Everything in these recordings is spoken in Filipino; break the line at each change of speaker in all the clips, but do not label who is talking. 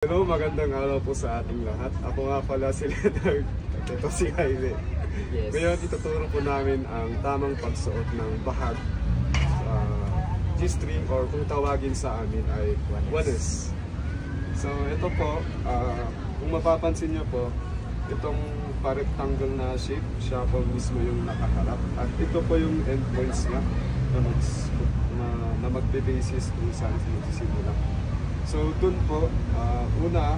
Hello, magandang araw po sa ating lahat. Ako nga pala si Leonard at ito si Jaime.
Yes.
Ngayon, ituturo po namin ang tamang pagsuot ng bahag G-string or kung tawagin sa amin ay wanes. So, ito po, kung mapapansin nyo po, itong pa-rectangle na shape, siya po mismo yung nakaharap. At ito po yung endpoints niya na magbe-basis kung saan magsisimula. So, dun po, una,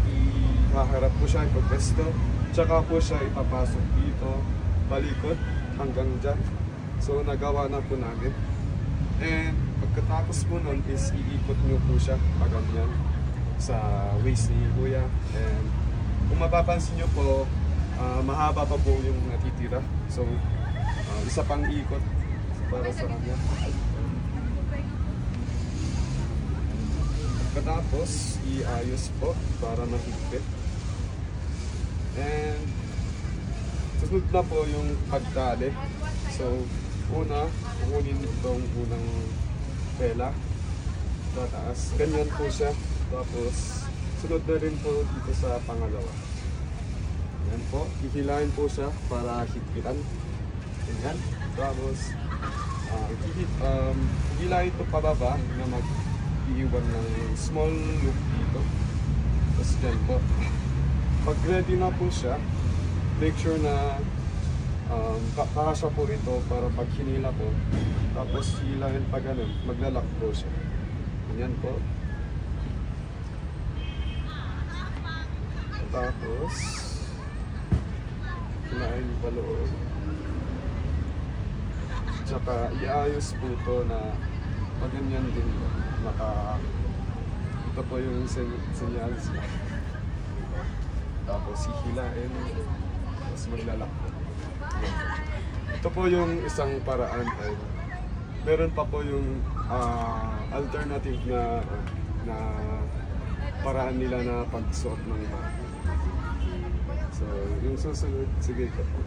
ihaharap po siya, ipagpesto, tsaka po siya ipapasok dito, balikod, hanggang dyan. So, nagawa na po namin. And, pagkatapos po nun is iikot nyo po siya, paganyan, sa waist ni Kuya. And, kung mapapansin nyo po, mahaba pa po yung natitira. So, isa pang ikot para sa kanya. Pagkatapos, iayos po para mahigpit. And susunod na po yung pagtali. So, una, kukunin itong unang tela. Tataas. Ganyan po siya. Tapos, sunod na rin po dito sa pangalawa. Yan po. Hihilahin po siya para higpitan. Ganyan. Tapos, hihilahin ito pababa na iiwan ng small loop dito. Tapos dyan po. Pag ready na po siya, make sure na kakasya po ito para pag hinila po. Tapos hilahin pa ganun, maglalak po siya. Ganyan po. Tapos hilahin pa loob. Tsaka iayos po ito na pag ganyan din po. Ito po yung senyales niya. Tapos hihilain, tapos maglalak po. Ito po yung isang paraan. Ay, meron pa po yung alternative na paraan nila na pagsuot ng iba. So, yung susunod, sige ka po.